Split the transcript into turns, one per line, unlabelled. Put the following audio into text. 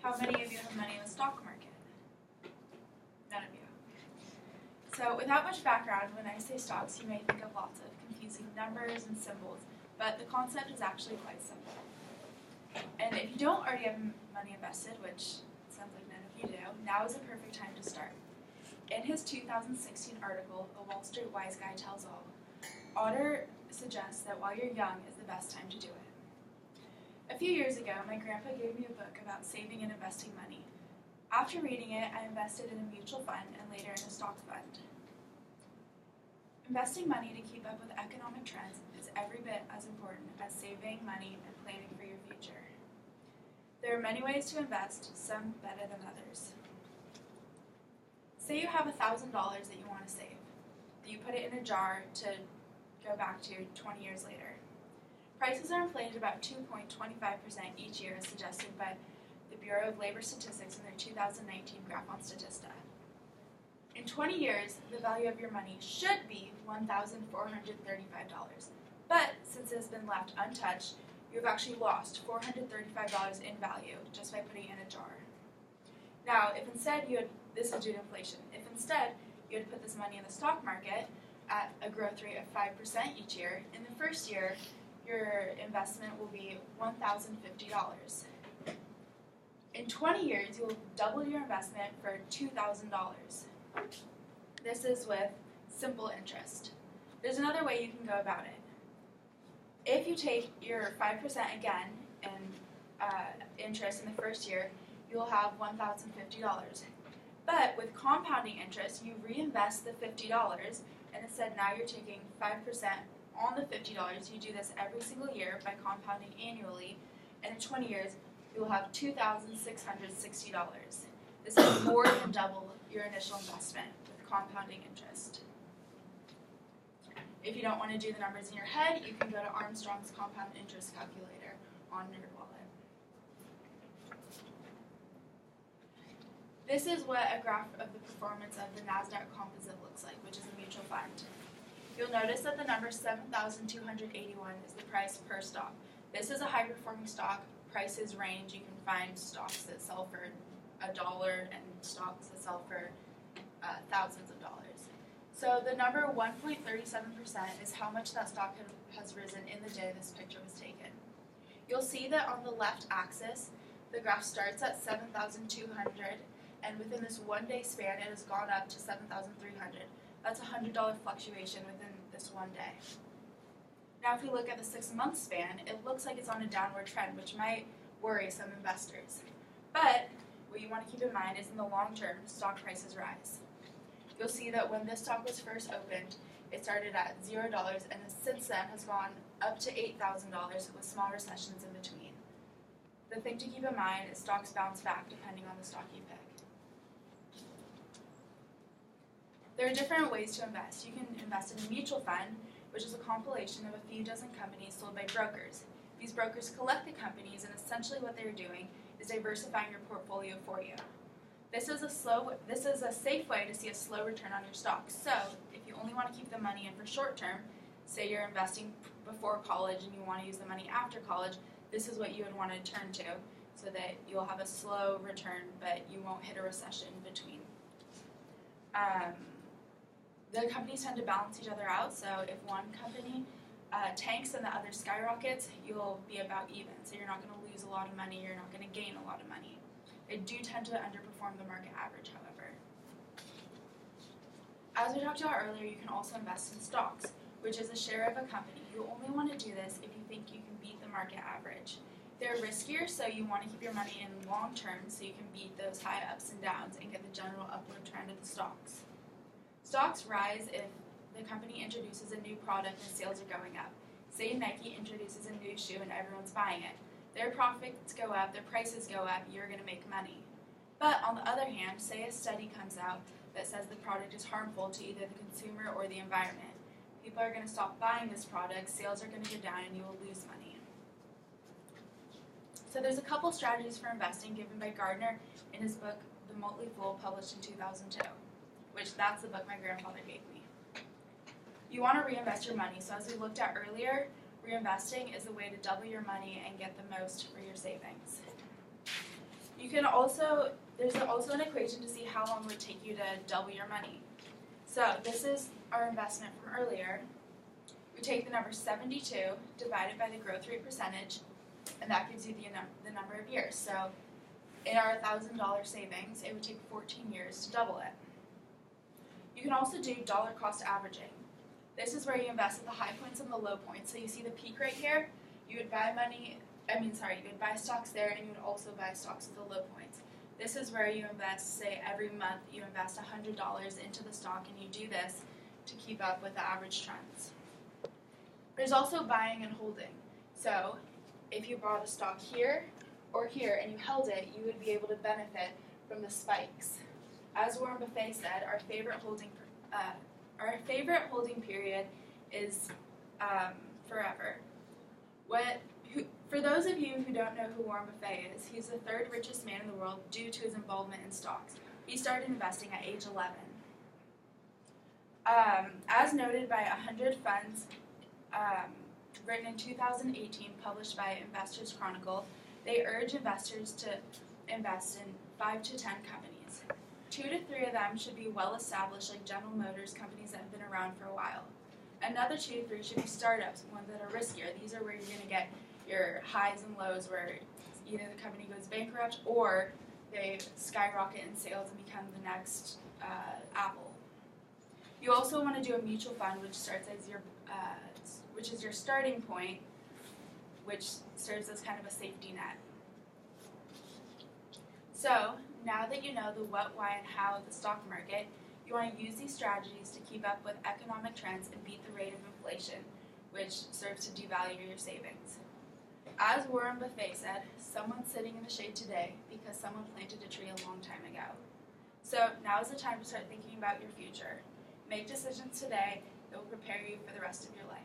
How many of you have money in the stock market? None of you. So without much background, when I say stocks, you may think of lots of confusing numbers and symbols, but the concept is actually quite simple. And if you don't already have money invested, which sounds like none of you do, now is a perfect time to start. In his 2016 article, A Wall Street Wise Guy Tells All, Otter suggests that while you're young is the best time to do it. A few years ago, my grandpa gave me a book about saving and investing money. After reading it, I invested in a mutual fund and later in a stock fund. Investing money to keep up with economic trends is every bit as important as saving money and planning for your future. There are many ways to invest, some better than others. Say you have $1,000 that you want to save. You put it in a jar to go back to 20 years later. Prices are inflated about 2.25% each year as suggested by the Bureau of Labor Statistics in their 2019 graph on Statista. In 20 years, the value of your money should be $1,435. But since it has been left untouched, you have actually lost $435 in value just by putting it in a jar. Now, if instead this is due to inflation, if instead you had put this money in the stock market at a growth rate of 5% each year, in the first year, your investment will be $1,050. In 20 years, you will double your investment for $2,000. This is with simple interest. There's another way you can go about it. If you take your 5% again in interest in the first year, you'll have $1,050. But with compounding interest, you reinvest the $50, and instead now you're taking 5% on the $50. You do this every single year by compounding annually, and in 20 years, you will have $2,660. This is more than double your initial investment with compounding interest. If you don't want to do the numbers in your head, you can go to Armstrong's compound interest calculator on NerdWallet. This is what a graph of the performance of the NASDAQ composite looks like, which is a mutual fund. You'll notice that the number 7,281 is the price per stock. This is a high-performing stock. Prices range. You can find stocks that sell for $1 and stocks that sell for thousands of dollars. So the number 1.37% is how much that stock has risen in the day this picture was taken. You'll see that on the left axis, the graph starts at 7,200, and within this one-day span, it has gone up to 7,300. That's a $100 fluctuation within this one day. Now if we look at the 6-month span, it looks like it's on a downward trend, which might worry some investors. But what you want to keep in mind is in the long term, stock prices rise. You'll see that when this stock was first opened, it started at $0 and since then has gone up to $8,000 with small recessions in between. The thing to keep in mind is stocks bounce back depending on the stock you pick. There are different ways to invest. You can invest in a mutual fund, which is a compilation of a few dozen companies sold by brokers. These brokers collect the companies, and essentially what they're doing is diversifying your portfolio for you. This is a safe way to see a slow return on your stocks. So if you only want to keep the money in for short term, say you're investing before college and you want to use the money after college, this is what you would want to turn to so that you'll have a slow return, but you won't hit a recession between. The companies tend to balance each other out, so if one company tanks and the other skyrockets, you'll be about even. So you're not going to lose a lot of money, you're not going to gain a lot of money. They do tend to underperform the market average, however. As we talked about earlier, you can also invest in stocks, which is a share of a company. You only want to do this if you think you can beat the market average. They're riskier, so you want to keep your money in long term so you can beat those high ups and downs and get the general upward trend of the stocks. Stocks rise if the company introduces a new product and sales are going up. Say Nike introduces a new shoe and everyone's buying it. Their profits go up, their prices go up, you're going to make money. But on the other hand, say a study comes out that says the product is harmful to either the consumer or the environment. People are going to stop buying this product, sales are going to go down, and you will lose money. So there's a couple strategies for investing given by Gardner in his book, The Motley Fool, published in 2002, which that's the book my grandfather gave me. You want to reinvest your money, so as we looked at earlier, reinvesting is a way to double your money and get the most for your savings. There's also an equation to see how long it would take you to double your money. So this is our investment from earlier. We take the number 72 divided by the growth rate percentage, and that gives you the number of years. So in our $1,000 savings, it would take 14 years to double it. You can also do dollar cost averaging. This is where you invest at the high points and the low points. So you see the peak right here, you would buy stocks there, and you would also buy stocks at the low points. This is where you invest, say every month you invest $100 into the stock, and you do this to keep up with the average trends. There's also buying and holding. So if you bought a stock here or here and you held it, you would be able to benefit from the spikes. As Warren Buffett said, our favorite holding period is forever. For those of you who don't know who Warren Buffett is, he's the third richest man in the world due to his involvement in stocks. He started investing at age 11. As noted by 100 Funds, written in 2018, published by Investors Chronicle, they urge investors to invest in 5 to 10 companies. 2 to 3 of them should be well established, like General Motors, companies that have been around for a while. Another 2 to 3 should be startups, ones that are riskier. These are where you're going to get your highs and lows, where either the company goes bankrupt or they skyrocket in sales and become the next Apple. You also want to do a mutual fund, which starts as which is your starting point, which serves as kind of a safety net. So now that you know the what, why, and how of the stock market, you want to use these strategies to keep up with economic trends and beat the rate of inflation, which serves to devalue your savings. As Warren Buffett said, someone's sitting in the shade today because someone planted a tree a long time ago. So now is the time to start thinking about your future. Make decisions today that will prepare you for the rest of your life.